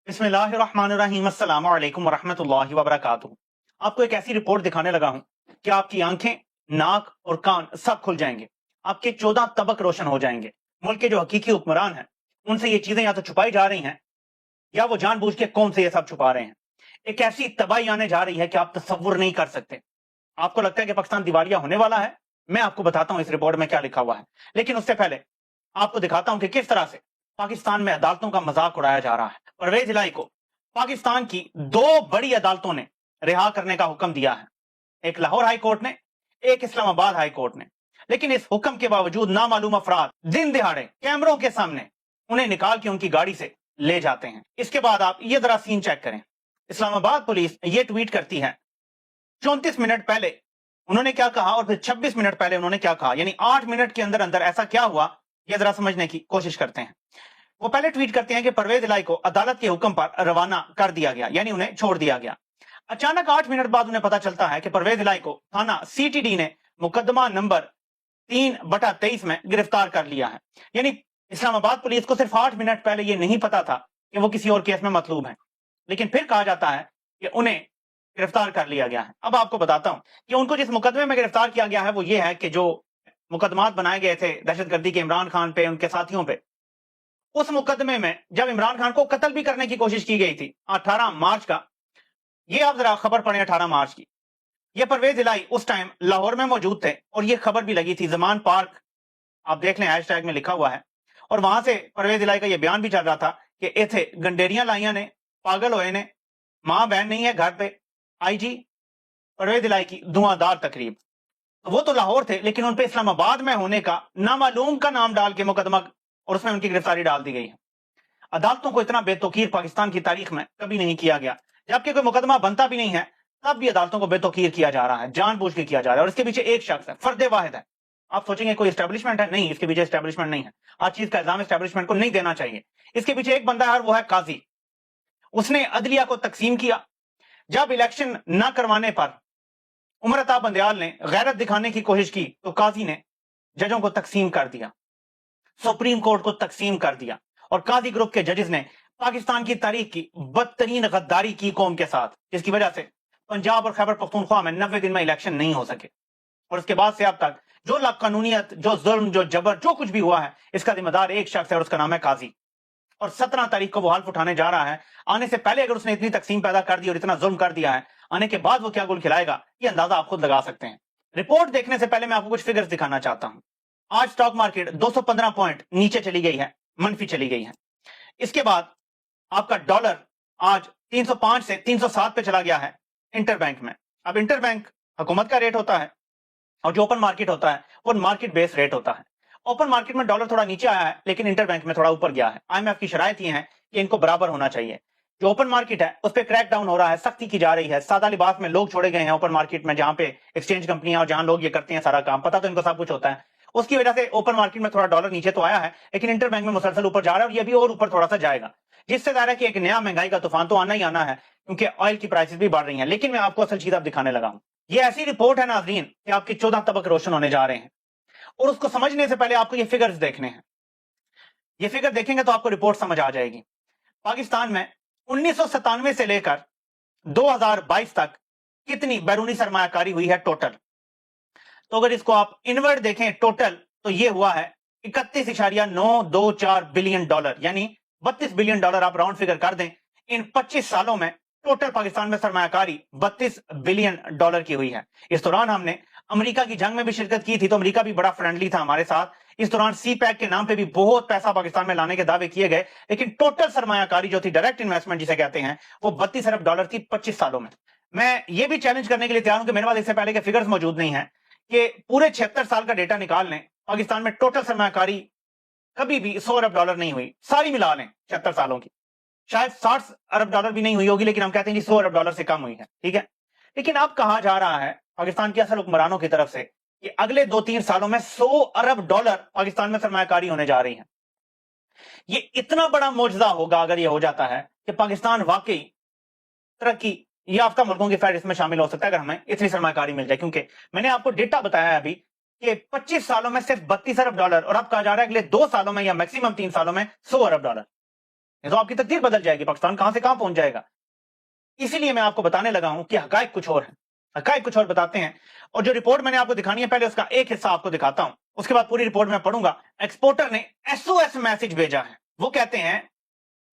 बिस्मिल्लाहिर्रहमानिर्रहीम अस्सलामु अलैकुम वरहमतुल्लाहि वबरकातुहू। आपको एक ऐसी रिपोर्ट दिखाने लगा हूं कि आपकी आंखें, नाक और कान सब खुल जाएंगे। आपके 14 तबक रोशन हो जाएंगे। मुल्क के जो हकीकी हुक्मरान हैं उनसे ये चीजें या तो छुपाई जा रही हैं या वो जानबूझ के कौन से ये सब छुपा रहे हैं। एक ऐसी तबाही आने जा रही है कि आप तसव्वुर नहीं कर सकते। आपको लगता है कि पाकिस्तान दिवालिया होने वाला है। मैं आपको बताता हूं इस रिपोर्ट में क्या लिखा हुआ है, लेकिन उससे पहले आपको दिखाता हूं कि किस तरह से पाकिस्तान में अदालतों का मजाक उड़ाया जा रहा है। परवेज इलाही को पाकिस्तान की दो बड़ी अदालतों ने रिहा करने का हुक्म दिया है, एक लाहौर हाई कोर्ट ने, एक इस्लामाबाद हाई कोर्ट ने। लेकिन इस हुक्म के बावजूद नामालूम अफराद दिन दिहाड़े कैमरों के सामने उन्हें निकाल के उनकी गाड़ी से ले जाते हैं। इसके बाद आप ये जरा सीन चेक करें। इस्लामाबाद पुलिस ये ट्वीट करती है 34 मिनट पहले उन्होंने क्या कहा और फिर 26 मिनट पहले उन्होंने क्या कहा, यानी 8 मिनट के अंदर अंदर ऐसा क्या हुआ, यह जरा समझने की कोशिश करते हैं। वो पहले ट्वीट करते हैं कि परवेज इलाही को अदालत के हुक्म पर रवाना कर दिया गया, यानी उन्हें छोड़ दिया गया। अचानक 8 मिनट बाद उन्हें पता चलता है कि परवेज इलाही को थाना सीटीडी ने मुकदमा नंबर 3/23 में गिरफ्तार कर लिया है। यानी इस्लामाबाद पुलिस को सिर्फ 8 मिनट पहले यह नहीं पता था कि वो किसी और केस में मतलूब है, लेकिन फिर कहा जाता है कि उन्हें गिरफ्तार कर लिया गया है। अब आपको बताता हूं कि उनको जिस मुकदमे में गिरफ्तार किया गया है वो ये है कि जो मुकदमात बनाए गए थे दहशतगर्दी के इमरान खान पे, उनके साथियों पे, उस मुकदमे में जब इमरान खान को कत्ल भी करने की कोशिश की गई थी 18 मार्च का, ये आप जरा खबर पढ़ें 18 मार्च की। ये परवेज इलाही उस टाइम लाहौर में मौजूद थे और ये खबर भी लगी थी जमान पार्क, आप देख लें हैशटैग में लिखा हुआ है। और वहां से परवेज इलाही का ये बयान भी चल रहा था कि इथे गंडेरियां लाइया ने, पागल होए ने, मां बहन नहीं है घर पे। आईजी परवेज इलाही की धुआंधार तकरीब। वो तो लाहौर थे, लेकिन उन पे इस्लामाबाद में होने का नामालूम का नाम डाल के मुकदमा और उसमें उनकी गिरफ्तारी डाल दी गई है। अदालतों को इतना बेतौकीर पाकिस्तान की तारीख में कभी नहीं किया गया। जबकि कोई मुकदमा बनता भी नहीं है तब भी अदालतों को बेतौकीर किया जा रहा है, जानबूझ के किया जा रहा है। और इसके पीछे एक शख्स है, फर्द वाहिद है। आप सोचेंगे कोई एस्टेब्लिशमेंट है, नहीं, इसके पीछे एस्टेब्लिशमेंट नहीं है। हर चीज का इल्जाम एस्टेब्लिशमेंट को नहीं देना चाहिए। इसके पीछे एक बंदा है, वो है काजी। उसने अदलिया को तकसीम किया। जब इलेक्शन न करवाने पर उमर अता बंदयाल ने गैरत दिखाने की कोशिश की तो काजी ने जजों को तकसीम कर दिया, सुप्रीम कोर्ट को तकसीम कर दिया। और काजी ग्रुप के जजेस ने पाकिस्तान की तारीख की बदतरीन गद्दारी की कौम के साथ, जिसकी वजह से पंजाब और खैबर पख्तूनख्वा में 90 दिन में इलेक्शन नहीं हो सके। और उसके बाद से अब तक जो लाकानूनियत, जो जुल्म, जो जबर, जो कुछ भी हुआ है, इसका जिम्मेदार एक शख्स है और उसका नाम है काजी। और 17 तारीख को वो हल्फ उठाने जा रहा है। आने से पहले अगर उसने इतनी तकसीम पैदा कर दी और इतना जुल्म कर दिया है, आने के बाद वो क्या गुल खिलाएगा, ये अंदाजा आप खुद लगा सकते हैं। रिपोर्ट देखने से पहले मैं आपको कुछ फिगर्स दिखाना चाहता हूं। आज स्टॉक मार्केट 215 पॉइंट नीचे चली गई है, मनफी चली गई है। इसके बाद आपका डॉलर आज 305 से 307 पे चला गया है इंटरबैंक में। अब इंटरबैंक हुकूमत का रेट होता है और जो ओपन मार्केट होता है वो मार्केट बेस रेट होता है। ओपन मार्केट में डॉलर थोड़ा नीचे आया है, लेकिन इंटरबैंक में थोड़ा ऊपर गया है। आईएमएफ की शरायत ये है कि इनको बराबर होना चाहिए। जो ओपन मार्केट है उस पर क्रैक डाउन हो रहा है, सख्ती की जा रही है। सादा लिबास में लोग छोड़े गए हैं ओपन मार्केट में, जहां पे एक्सचेंज कंपनियां और जहां लोग ये करते हैं सारा काम, पता तो इनको सब कुछ होता है। उसकी वजह से ओपन मार्केट में थोड़ा डॉलर नीचे तो आया है, लेकिन इंटरबैंक में मुसलसल ऊपर जा रहा है और ये भी और ऊपर थोड़ा सा जाएगा, जिससे जाहिर है कि एक नया महंगाई का तूफान तो आना ही आना है, क्योंकि ऑयल की प्राइसेस भी बढ़ रही हैं। लेकिन मैं आपको असल चीज अब दिखाने लगा हूं। ये ऐसी रिपोर्ट है नाज़रीन कि आपके 14 तबक रोशन होने जा रहे हैं, और उसको समझने से पहले आपको ये फिगर्स देखने हैं। ये फिगर देखेंगे तो आपको रिपोर्ट समझ आ जाएगी। पाकिस्तान में 1997 से लेकर 2022 तक कितनी बैरूनी सरमायाकारी हुई है टोटल। तो अगर इसको आप इनवर्ट देखें टोटल, तो ये हुआ है 31.924 बिलियन डॉलर, यानी 32 बिलियन डॉलर आप राउंड फिगर कर दें। इन 25 सालों में टोटल पाकिस्तान में सरमायाकारी 32 बिलियन डॉलर की हुई है। इस दौरान हमने अमेरिका की जंग में भी शिरकत की थी, तो अमेरिका भी बड़ा फ्रेंडली था हमारे साथ। इस दौरान सी पैक के नाम पे भी बहुत पैसा पाकिस्तान में लाने के दावे किए गए, लेकिन टोटल सरमायाकारी जो थी, डायरेक्ट इन्वेस्टमेंट जिसे कहते हैं, वो 32 अरब डॉलर थी 25 सालों में। मैं ये भी चैलेंज करने के लिए तैयार हूं कि मेरे पास इससे पहले के फिगर्स मौजूद नहीं है कि पूरे 76 साल का डेटा निकाल लें, पाकिस्तान में टोटल सरमायाकारी कभी भी 100 अरब डॉलर नहीं हुई, सारी मिला लें 76 सालों की। शायद 60 अरब डॉलर भी नहीं हुई होगी, लेकिन हम कहते हैं कि 100 अरब डॉलर से कम हुई है, ठीक है। लेकिन अब कहा जा रहा है पाकिस्तान के असल हुक्मरानों की तरफ से कि अगले 2-3 सालों में 100 अरब डॉलर पाकिस्तान में सरमायाकारी होने जा रही है। ये इतना बड़ा मौजजा होगा अगर ये हो जाता है कि पाकिस्तान वाकई तरक्की याफ्ता मुल्कों की फहरिस्त में शामिल हो सकता है, अगर हमें इतनी सरमायाकारी मिल जाए। क्योंकि मैंने आपको डेटा बताया है अभी कि 25 सालों में सिर्फ 32 अरब डॉलर, और अब कहा जा रहा है अगले 2 सालों में या मैक्सिमम 3 सालों में 100 अरब डॉलर। ये तो आपकी तकदीर बदल जाएगी, पाकिस्तान कहां से कहां पहुंच जाएगा। इसीलिए मैं आपको बताने लगा हूं कि हकायक कुछ और है, हकायक कुछ और बताते हैं। और जो रिपोर्ट मैंने आपको दिखानी है, पहले उसका एक हिस्सा आपको दिखाता हूं, उसके बाद पूरी रिपोर्ट में पढ़ूंगा। एक्सपोर्टर ने एसओएस मैसेज भेजा है। वो कहते हैं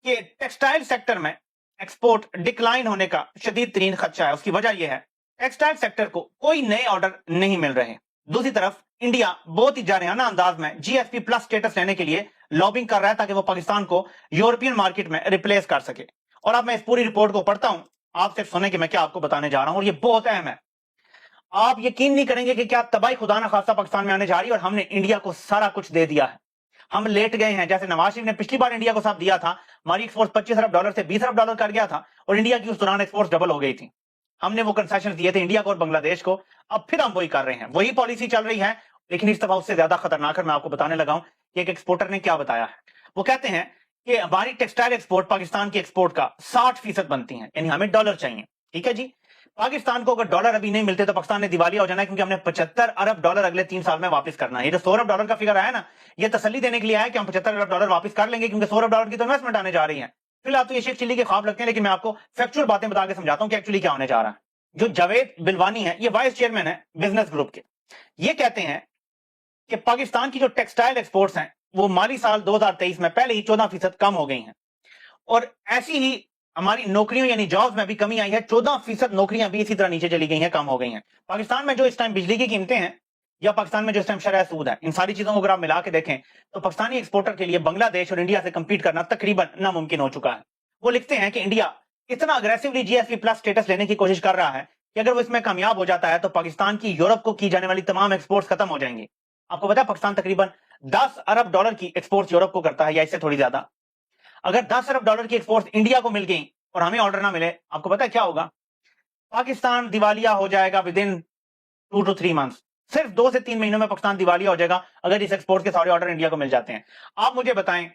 कि टेक्सटाइल सेक्टर में एक्सपोर्ट डिक्लाइन होने का शदीद तरीन खदशा है। उसकी वजह यह है, टेक्सटाइल सेक्टर को कोई नए ऑर्डर नहीं मिल रहे। दूसरी तरफ इंडिया बहुत ही जारहाना अंदाज में जीएसपी प्लस स्टेटस लेने के लिए लॉबिंग कर रहा है ताकि वो पाकिस्तान को यूरोपियन मार्केट में रिप्लेस कर सके। और अब मैं इस पूरी रिपोर्ट को पढ़ता हूं, आप सिर्फ सुने कि मैं क्या आपको बताने जा रहा हूं, और ये बहुत अहम है। आप यकीन नहीं करेंगे कि क्या तबाही खुदा ना खासा पाकिस्तान में आने जा रही है, और हमने इंडिया को सारा कुछ दे दिया है। हम लेट गए हैं। जैसे नवाज शरीफ ने पिछली बार इंडिया को साथ दिया था, हमारी एक्सपोर्ट 25 अरब डॉलर से 20 अरब डॉलर कर गया था, और इंडिया की उस दौरान एक्सपोर्ट डबल हो गई थी। हमने वो कंसेशन दिए थे इंडिया को और बांग्लादेश को। अब फिर हम वही कर रहे हैं, वही पॉलिसी चल रही है, लेकिन इस दफा उससे ज्यादा खतरनाक है। मैं आपको बताने लगा हूं कि एक एक्सपोर्टर ने क्या बताया है। वो कहते हैं कि हमारी टेक्सटाइल एक्सपोर्ट पाकिस्तान की एक्सपोर्ट का 60% बनती है, यानी हमें डॉलर चाहिए। ठीक है जी, पाकिस्तान को अगर डॉलर अभी नहीं मिलते तो पाकिस्तान ने दिवालिया हो जाना है, क्योंकि हमने 75 अरब डॉलर अगले 3 साल में वापस करना है। ये जो 100 अरब डॉलर का फिगर आया ना, ये तसल्ली देने के लिए आया कि हम 75 अरब डॉलर वापस कर लेंगे, क्योंकि 100 अरब डॉलर की तो इन्वेस्टमेंट आने जा रही है। फिलहाल तो ये शेख चिल्ली के ख्वाब लगते हैं, लेकिन मैं आपको फैक्चुअल बातें बता के समझाता हूं कि एक्चुअली क्या होने जा रहा है। जो जावेद बिलवानी है, ये वाइस चेयरमैन है बिजनेस ग्रुप के। ये कहते हैं कि पाकिस्तान की जो टेक्सटाइल एक्सपोर्ट्स हैं वो माली साल 2023 में पहले ही 14% कम हो गई हैं, और ऐसी ही हमारी नौकरियों यानी जॉब्स में भी कमी आई है। 14% नौकरियां भी इसी तरह नीचे चली गई हैं, कम हो गई हैं। पाकिस्तान में जो इस टाइम बिजली की कीमतें हैं, या पाकिस्तान में जो इस टाइम शरह सूद है, इन सारी चीजों को अगर आप मिला के देखें तो पाकिस्तानी एक्सपोर्टर के लिए बांग्लादेश और इंडिया से कंपीट करना तकरीबन नामुमकिन हो चुका है। वो लिखते हैं कि इंडिया इतना अग्रेसिवली जीएसपी प्लस स्टेटस लेने की कोशिश कर रहा है कि अगर वो इसमें कामयाब हो जाता है तो पाकिस्तान की यूरोप को की जाने वाली तमाम एक्सपोर्ट्स खत्म हो जाएंगी। आपको पता है पाकिस्तान तकरीबन 10 अरब डॉलर की एक्सपोर्ट्स यूरोप को करता है, या इससे थोड़ी ज्यादा। अगर 10 अरब डॉलर की एक्सपोर्ट्स इंडिया को मिल गई और हमें ऑर्डर ना मिले, आपको पता है क्या होगा? पाकिस्तान दिवालिया हो जाएगा विद इन 2 to 3 मंथ्स। सिर्फ 2 से 3 महीनों में पाकिस्तान दिवालिया हो जाएगा अगर इस एक्सपोर्ट के सारे ऑर्डर इंडिया को मिल जाते हैं। आप मुझे बताएं,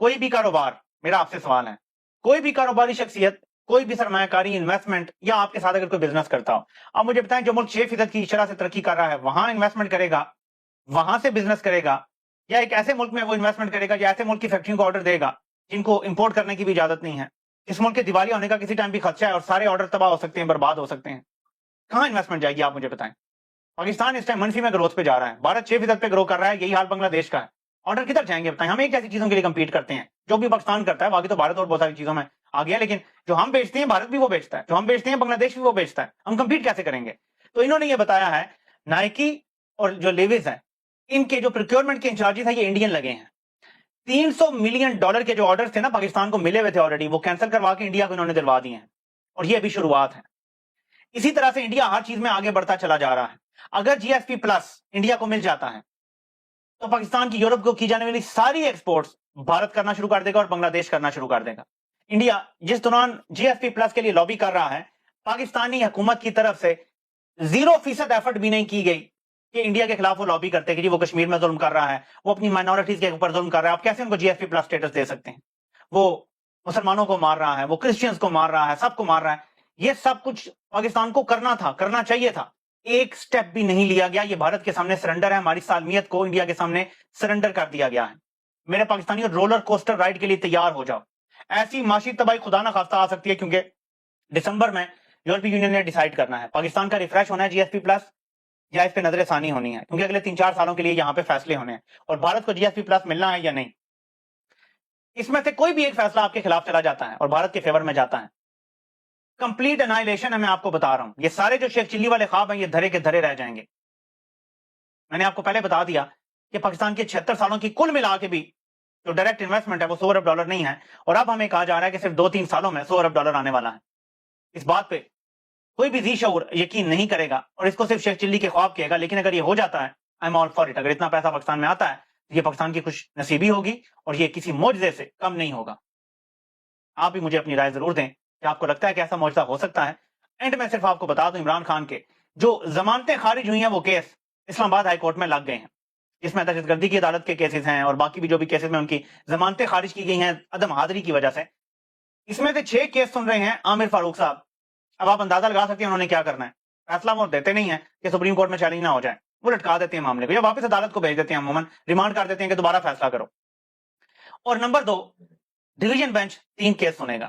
कोई भी कारोबार, मेरा आपसे सवाल है, कोई भी कारोबारी शख्सियत, कोई भी सरमायाकारी इन्वेस्टमेंट, या आपके साथ अगर कोई बिजनेस करता हो, आप मुझे बताएं जो मुल्क 6% की शरह से तरक्की कर रहा है, वहां इन्वेस्टमेंट करेगा, वहां से बिजनेस करेगा, या एक ऐसे मुल्क में वो इन्वेस्टमेंट करेगा या ऐसे मुल्क की फैक्ट्रियों को ऑर्डर देगा जिनको इंपोर्ट करने की भी इजाजत नहीं है, इस मुल्क के दिवालिया होने का किसी टाइम भी खदशा है और सारे ऑर्डर तबाह हो सकते हैं, बर्बाद हो सकते हैं। कहां इन्वेस्टमेंट जाएगी, आप मुझे बताएं। पाकिस्तान इस टाइम मनफी में ग्रोथ पे जा रहा है, भारत 6% पे ग्रो कर रहा है, यही हाल बांग्लादेश का है। ऑर्डर किधर जाएंगे बताएं? हम एक ऐसी चीजों के लिए कंपीट करते हैं जो भी पाकिस्तान करता है, बाकी तो भारत और बहुत सारी चीजों में आ गया, लेकिन जो हम बेचते हैं भारत भी वो बेचता है, जो हम बेचते हैं बांग्लादेश भी वो बेचता है, हम कंपीट कैसे करेंगे? तो इन्होंने ये बताया है, नाइकी और जो लेविस है, इनके जो प्रोक्योरमेंट के इंचार्जेस है ये इंडियन लगे हैं। 300 मिलियन डॉलर के जो ऑर्डर थे ना पाकिस्तान को मिले हुए थे ऑलरेडी, वो कैंसिल करवा के इंडिया को इन्होंने दिलवा दिए हैं, और ये अभी शुरुआत है। इसी तरह से इंडिया हर चीज में आगे बढ़ता चला जा रहा है। अगर जीएसपी प्लस इंडिया को मिल जाता है तो पाकिस्तान की यूरोप को की जाने वाली सारी एक्सपोर्ट्स भारत करना शुरू कर देगा और बांग्लादेश करना शुरू कर देगा। इंडिया जिस दौरान जीएसपी प्लस के लिए लॉबी कर रहा है, पाकिस्तानी हुकूमत की तरफ से 0% एफर्ट भी नहीं की गई कि इंडिया के खिलाफ वो लॉबी करते हैं कि जी वो कश्मीर में जुल्म कर रहा है, वो अपनी माइनॉरिटीज के ऊपर जुल्म कर रहा है, आप कैसे उनको जीएसपी प्लस स्टेटस दे सकते हैं? वो मुसलमानों को मार रहा है, वो क्रिश्चियंस को मार रहा है, सबको मार रहा है। ये सब कुछ पाकिस्तान को करना था, करना चाहिए था, एक स्टेप भी नहीं लिया गया। ये भारत के सामने सरेंडर है, हमारी सालमियत को इंडिया के सामने सरेंडर कर दिया गया है। मेरे पाकिस्तानियों, रोलर कोस्टर राइड के लिए तैयार हो जाओ। ऐसी माशी तबाही खुदा ना खास्ता आ सकती है, क्योंकि दिसंबर में यूरोपीय यूनियन ने डिसाइड करना है पाकिस्तान का रिफ्रेश होना है जीएसपी प्लस, या इस पे नजर सानी होनी है, क्योंकि अगले 3-4 सालों के लिए यहां पे फैसले होने हैं और भारत को जीएसपी प्लस मिलना है या नहीं। इसमें से कोई भी एक फैसला आपके खिलाफ चला जाता है और भारत के फेवर में जाता है, कंप्लीट एनाइलेशन है। मैं आपको बता रहा हूं, ये सारे जो शेख चिल्ली वाले ख्वाब हैं ये धरे के धरे रह जाएंगे। मैंने आपको पहले बता दिया कि पाकिस्तान के 76 सालों की कुल मिला के भी जो डायरेक्ट इन्वेस्टमेंट है वो 100 अरब डॉलर नहीं है, और अब हमें कहा जा रहा है कि सिर्फ 2-3 सालों में 100 अरब डॉलर आने वाला है। इस बात पे कोई भी जी शऊर यकीन नहीं करेगा और इसको सिर्फ शेख चिल्ली के ख्वाब कहेगा, लेकिन अगर ये हो जाता है, I am all for it. अगर इतना पैसा पाकिस्तान में आता है तो ये पाकिस्तान की खुश नसीबी होगी और ये किसी मौजजे से कम नहीं होगा। आप भी मुझे अपनी राय जरूर दें कि आपको लगता है कि ऐसा मौजजा हो सकता है। एंड में सिर्फ आपको बता दूं, इमरान खान के जो जमानतें खारिज हुई हैं वो केस इस्लामाबाद हाई कोर्ट में लग गए हैं, जिसमें दहशतगर्दी की अदालत के केसेस हैं और बाकी भी जो भी केसेस में उनकी जमानतें खारिज की गई हैं अदम हाजिरी की वजह से। इसमें से 6 केस सुन रहे हैं आमिर फारूक साहब। अब आप अंदाजा लगा सकते हैं उन्होंने क्या करना है। फैसला वो देते नहीं है कि सुप्रीम कोर्ट में चैलेंज ना हो जाए, वो लटका देते हैं मामले को या वापस अदालत को भेज देते हैं, अमूमन रिमांड कर देते हैं कि दोबारा फैसला करो। और नंबर 2, डिवीजन बेंच 3 केस सुनेगा।